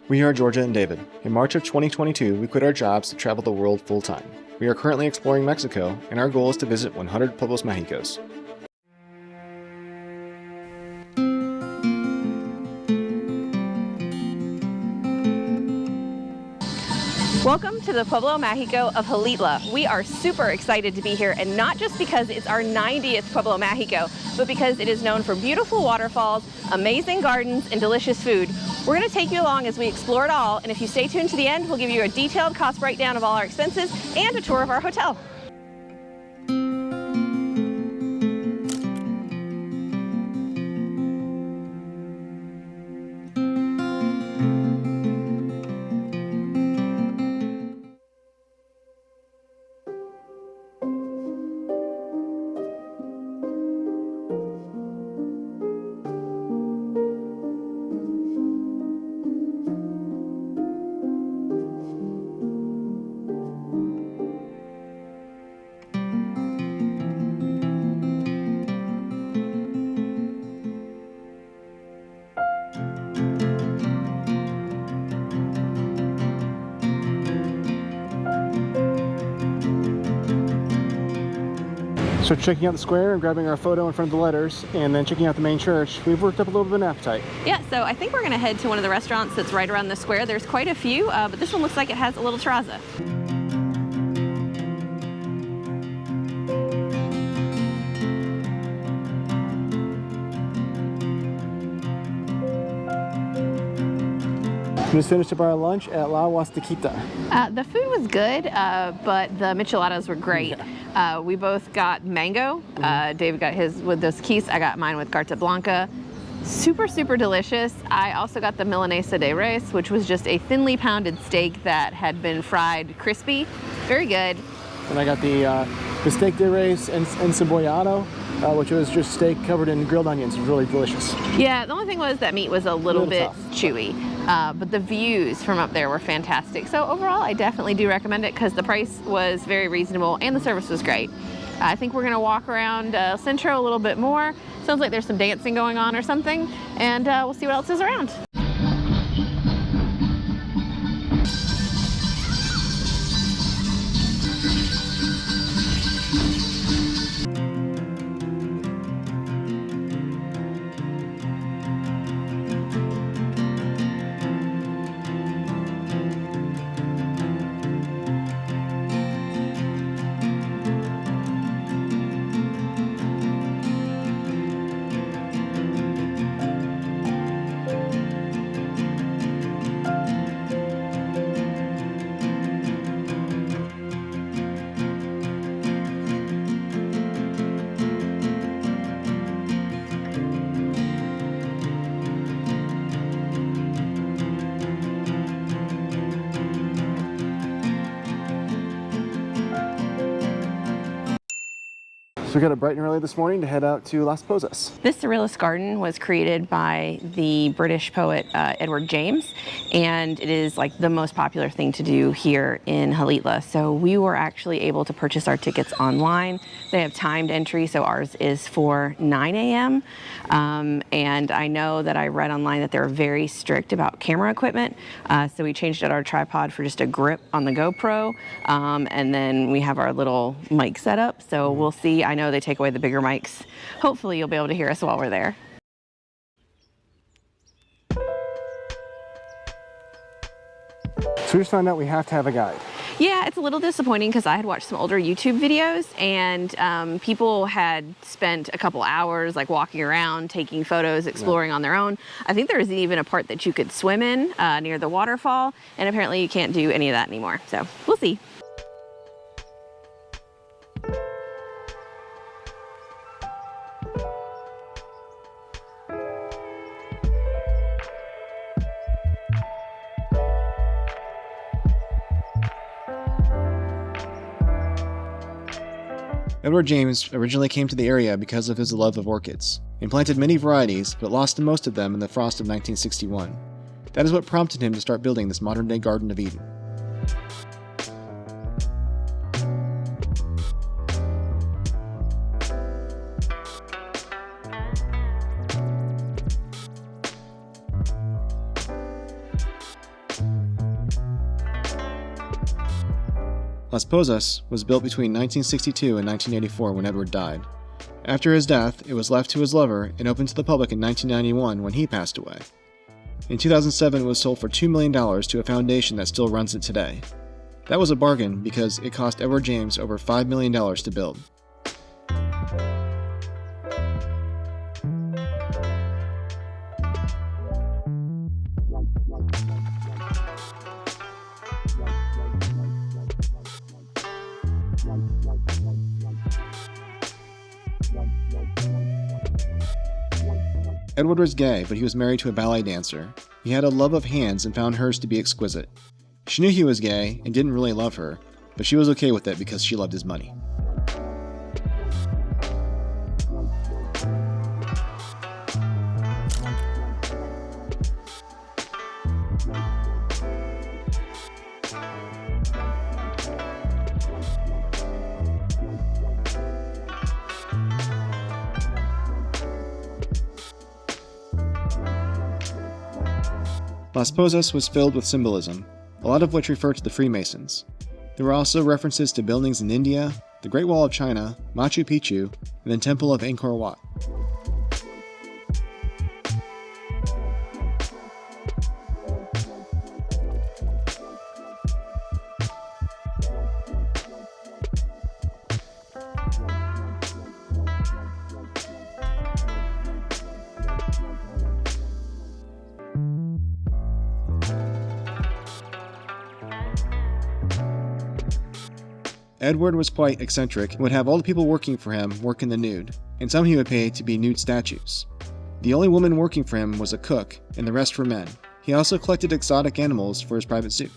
We are Georgia and David. In March of 2022, we quit our jobs to travel the world full-time. We are currently exploring Mexico, and our goal is to visit 100 Pueblos Mágicos. Welcome to the Pueblo Mágico of Xilitla. We are super excited to be here, and not just because it's our 90th Pueblo Mágico, but because it is known for beautiful waterfalls, amazing gardens, and delicious food. We're going to take you along as we explore it all, and if you stay tuned to the end, we'll give you a detailed cost breakdown of all our expenses and a tour of our hotel. So checking out the square and grabbing our photo in front of the letters, and then checking out the main church, we've worked up a little bit of an appetite. Yeah, so I think we're going to head to one of the restaurants that's right around the square. There's quite a few, but this one looks like it has a little terraza. We just finished up our lunch at La Huastequita. The food was good, but the micheladas were great. Yeah. We both got mango. David got his with dos quis. I got mine with carta blanca. Super, super delicious. I also got the milanesa de res, which was just a thinly pounded steak that had been fried crispy. Very good. And I got the steak de res and cebollado, which was just steak covered in grilled onions. It was really delicious. Yeah, the only thing was that meat was a little bit tough. chewy, but the views from up there were fantastic. So overall, I definitely do recommend it because the price was very reasonable and the service was great. I think we're gonna walk around Centro a little bit more. Sounds like there's some dancing going on or something, and we'll see what else is around. So we got up bright and early this morning to head out to Las Pozas. This Surrealist garden was created by the British poet Edward James, and it is like the most popular thing to do here in Xilitla. So we were actually able to purchase our tickets online. They have timed entry, so ours is for 9 a.m. And I know that I read online that they're very strict about camera equipment, so we changed out our tripod for just a grip on the GoPro, and then we have our little mic set up, so we'll see. I know they take away the bigger mics. Hopefully you'll be able to hear us while we're there. So we just found out we have to have a guide. Yeah, it's a little disappointing because I had watched some older YouTube videos, and people had spent a couple hours like walking around, taking photos, exploring on their own. I think there was even a part that you could swim in near the waterfall, and apparently you can't do any of that anymore. So we'll see. Edward James originally came to the area because of his love of orchids, and planted many varieties, but lost most of them in the frost of 1961. That is what prompted him to start building this modern-day Garden of Eden. Las Pozas was built between 1962 and 1984 when Edward died. After his death, it was left to his lover and opened to the public in 1991 when he passed away. In 2007, it was sold for $2 million to a foundation that still runs it today. That was a bargain because it cost Edward James over $5 million to build. Edward was gay, but he was married to a ballet dancer. He had a love of hands and found hers to be exquisite. She knew he was gay and didn't really love her, but she was okay with it because she loved his money. Las Pozas was filled with symbolism, a lot of which referred to the Freemasons. There were also references to buildings in India, the Great Wall of China, Machu Picchu, and the Temple of Angkor Wat. Edward was quite eccentric and would have all the people working for him work in the nude, and some he would pay to be nude statues. The only woman working for him was a cook, and the rest were men. He also collected exotic animals for his private zoo.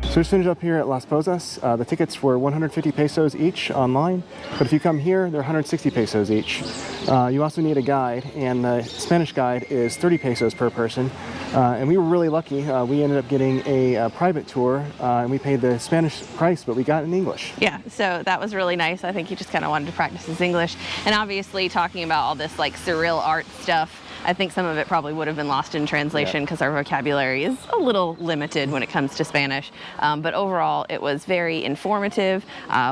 So we just finished up here at Las Pozas. The tickets were 150 pesos each online, but if you come here, they're 160 pesos each. You also need a guide, and the Spanish guide is 30 pesos per person. And we were really lucky. We ended up getting a private tour, and we paid the Spanish price, but we got it in English. Yeah, so that was really nice. I think he just kind of wanted to practice his English. And obviously talking about all this like surreal art stuff, I think some of it probably would have been lost in translation because our vocabulary is a little limited when it comes to Spanish. But overall, it was very informative.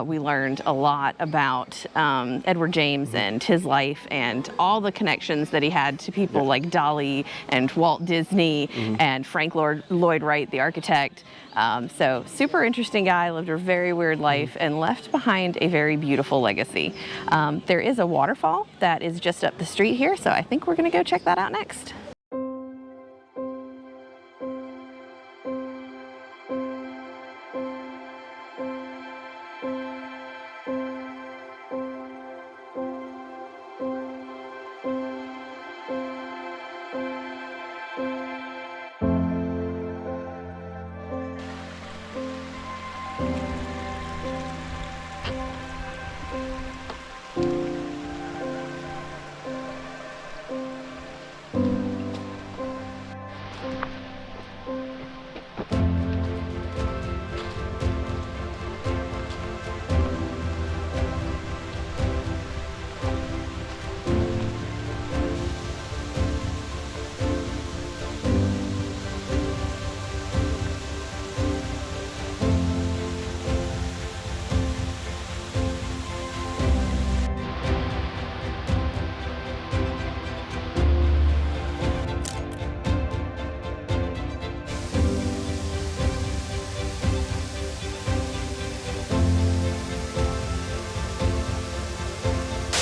We learned a lot about Edward James and his life and all the connections that he had to people like Dali and Walt Disney and Frank Lloyd Wright, the architect. So super interesting guy, lived a very weird life and left behind a very beautiful legacy. There is a waterfall that is just up the street here, so I think we're gonna go check that out next.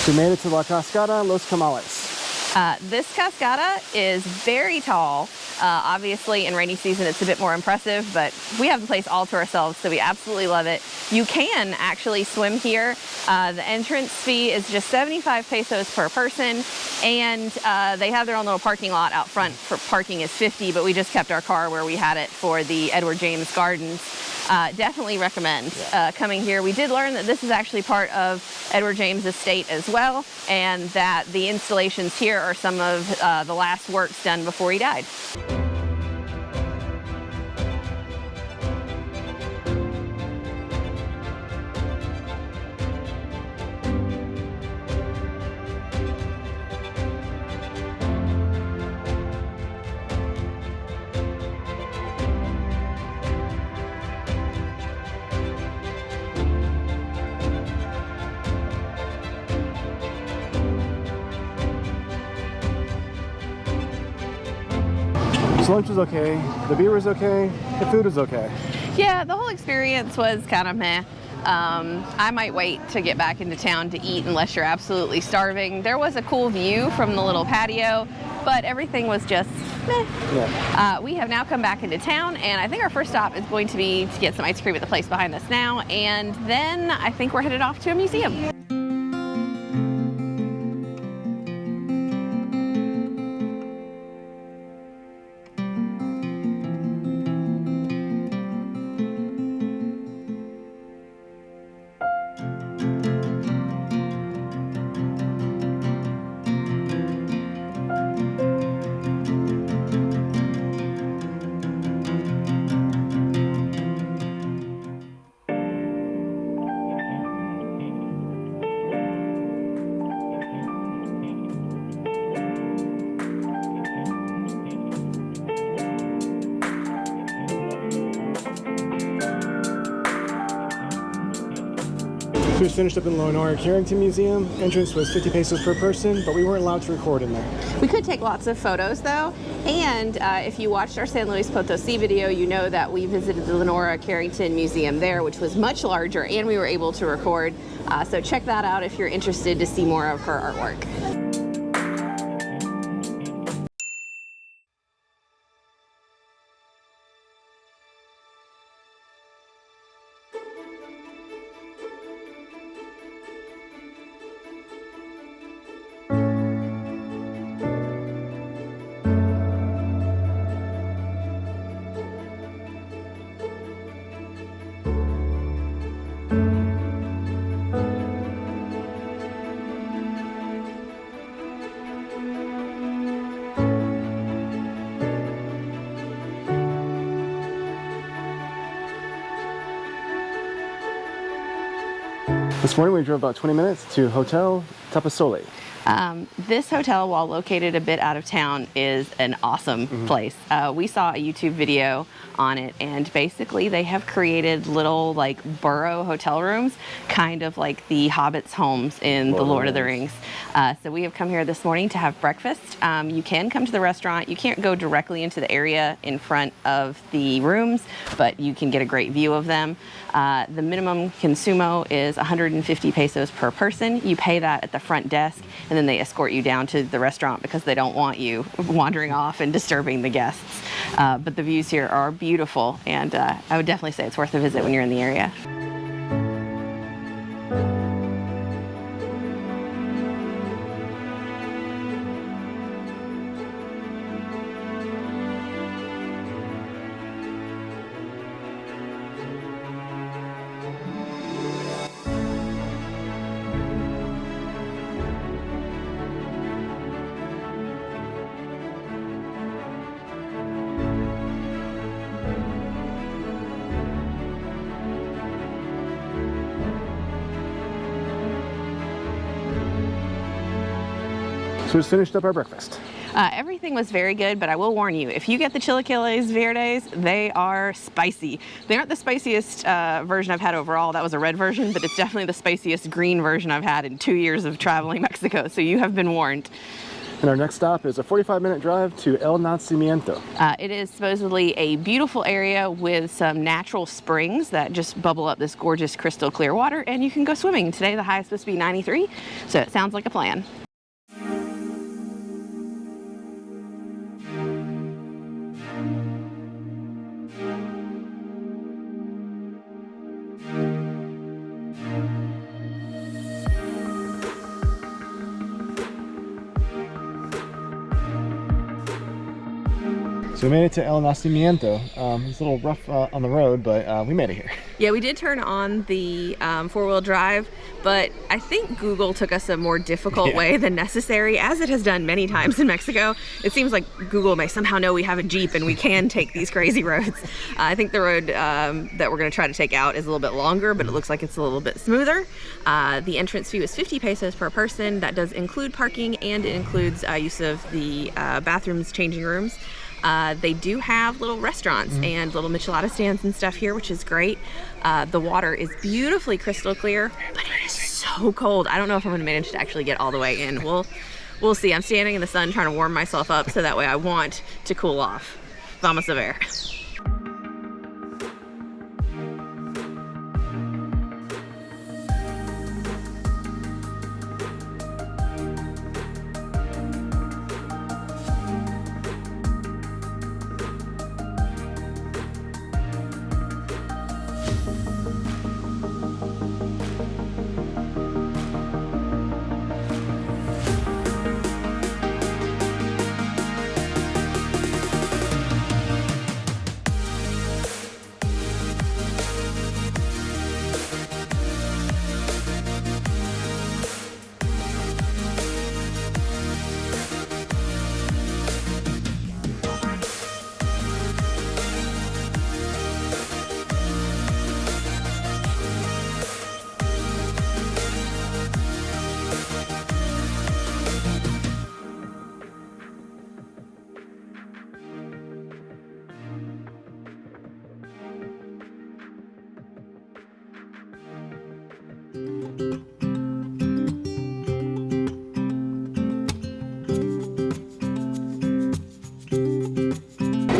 We made it to La Cascada Los Camales. This cascada is very tall. Obviously in rainy season it's a bit more impressive, but we have the place all to ourselves, so we absolutely love it. You can actually swim here. The entrance fee is just 75 pesos per person, and they have their own little parking lot out front. For parking is 50, but we just kept our car where we had it for the Edward James Gardens. Definitely recommend coming here. We did learn that this is actually part of Edward James' estate as well, and that the installations here are some of the last works done before he died. lunch was okay, the beer was okay, the food was okay. Yeah, the whole experience was kind of meh. I might wait to get back into town to eat unless you're absolutely starving. There was a cool view from the little patio, but everything was just meh. Yeah. We have now come back into town, and I think our first stop is going to be to get some ice cream at the place behind us now, and then I think we're headed off to a museum. We just finished up in Leonora Carrington Museum. Entrance was 50 pesos per person, but we weren't allowed to record in there. We could take lots of photos though, and if you watched our San Luis Potosí video, you know that we visited the Leonora Carrington Museum there, which was much larger, and we were able to record. So check that out if you're interested to see more of her artwork. This morning we drove about 20 minutes to Hotel Tapasoli. This hotel, while located a bit out of town, is an awesome place. We saw a YouTube video on it, and basically they have created little like burrow hotel rooms, kind of like the Hobbit's homes in the Lord of the Rings. So we have come here this morning to have breakfast. You can come to the restaurant. You can't go directly into the area in front of the rooms, but you can get a great view of them. The minimum consumo is 150 pesos per person. You pay that at the front desk, and then they escort you down to the restaurant because they don't want you wandering off and disturbing the guests. But the views here are beautiful, and I would definitely say it's worth a visit when you're in the area. So we just finished up our breakfast. Everything was very good, but I will warn you, if you get the chilaquiles verdes, they are spicy. They aren't the spiciest version I've had overall. That was a red version, but it's definitely the spiciest green version I've had in 2 years of traveling Mexico, so you have been warned. And our next stop is a 45-minute drive to El Nacimiento. It is supposedly a beautiful area with some natural springs that just bubble up this gorgeous crystal clear water, and you can go swimming. Today the high is supposed to be 93, so it sounds like a plan. So we made it to El Nacimiento. It's a little rough on the road, but we made it here. Yeah, we did turn on the four-wheel drive, but I think Google took us a more difficult way than necessary, as it has done many times in Mexico. It seems like Google may somehow know we have a Jeep and we can take these crazy roads. I think the road that we're going to try to take out is a little bit longer, but it looks like it's a little bit smoother. The entrance fee is 50 pesos per person. That does include parking, and it includes use of the bathrooms, changing rooms. They do have little restaurants and little michelada stands and stuff here, which is great. The water is beautifully crystal clear, but it is so cold. I don't know if I'm going to manage to actually get all the way in. We'll see. I'm standing in the sun trying to warm myself up so that way I want to cool off. Vamos a ver.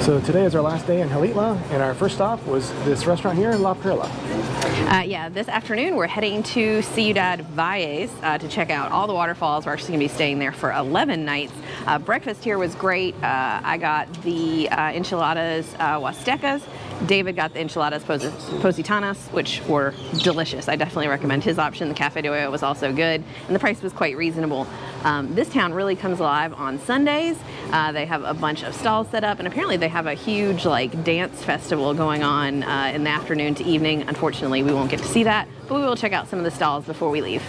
So today is our last day in Xilitla, and our first stop was this restaurant here, La Perla. Yeah, this afternoon we're heading to Ciudad Valles to check out all the waterfalls. We're actually going to be staying there for 11 nights. Breakfast here was great. I got the enchiladas huastecas. David got the enchiladas positanas, which were delicious. I definitely recommend his option. The Cafe de Olla was also good, and the price was quite reasonable. This town really comes alive on Sundays. They have a bunch of stalls set up, and apparently they have a huge dance festival going on in the afternoon to evening. Unfortunately, we won't get to see that, but we will check out some of the stalls before we leave.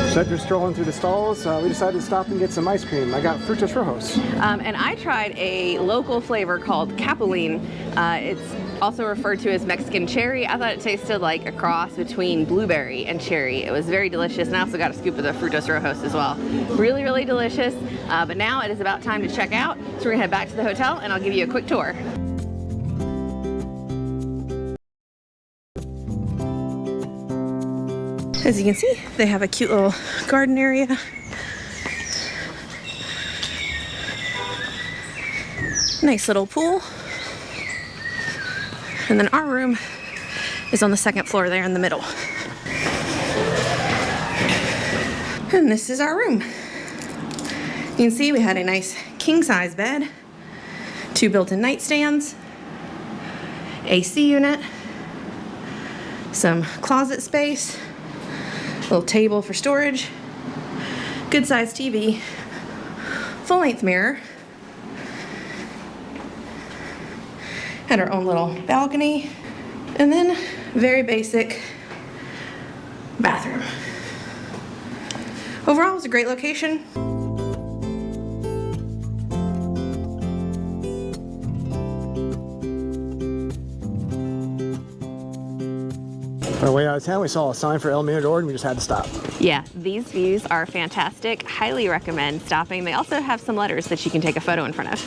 So after strolling through the stalls, we decided to stop and get some ice cream. I got Frutos Rojos. And I tried a local flavor called Capulín. It's also referred to as Mexican cherry. I thought it tasted like a cross between blueberry and cherry. It was very delicious, and I also got a scoop of the Frutos Rojos as well. Really, really delicious. But now it is about time to check out, so we're gonna head back to the hotel and I'll give you a quick tour. As you can see, they have a cute little garden area. Nice little pool. And then our room is on the second floor there in the middle. And this is our room. You can see we had a nice king-size bed, 2 built-in nightstands, AC unit, some closet space, little table for storage, good sized TV, full length mirror, and our own little balcony, and then very basic bathroom. Overall, it was a great location. On our way out of town, we saw a sign for El Mirador and we just had to stop. Yeah, these views are fantastic. Highly recommend stopping. They also have some letters that you can take a photo in front of.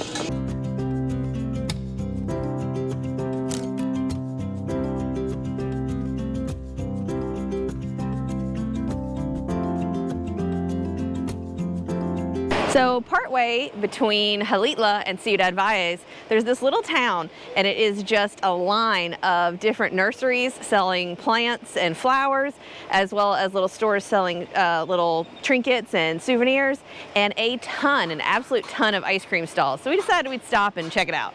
So partway between Xilitla and Ciudad Valles, there's this little town, and it is just a line of different nurseries selling plants and flowers, as well as little stores selling little trinkets and souvenirs, and an absolute ton of ice cream stalls. So we decided we'd stop and check it out.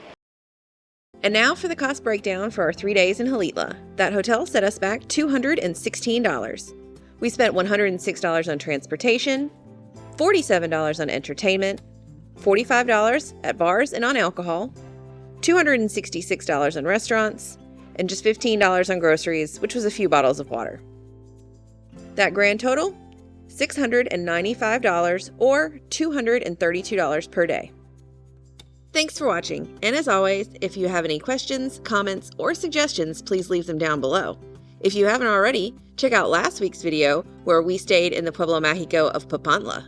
And now for the cost breakdown for our 3 days in Xilitla. That hotel set us back $216. We spent $106 on transportation, $47 on entertainment, $45 at bars and on alcohol, $266 on restaurants, and just $15 on groceries, which was a few bottles of water. That grand total? $695 or $232 per day. Thanks for watching, and as always, if you have any questions, comments, or suggestions, please leave them down below. If you haven't already, check out last week's video where we stayed in the Pueblo Mágico of Papantla.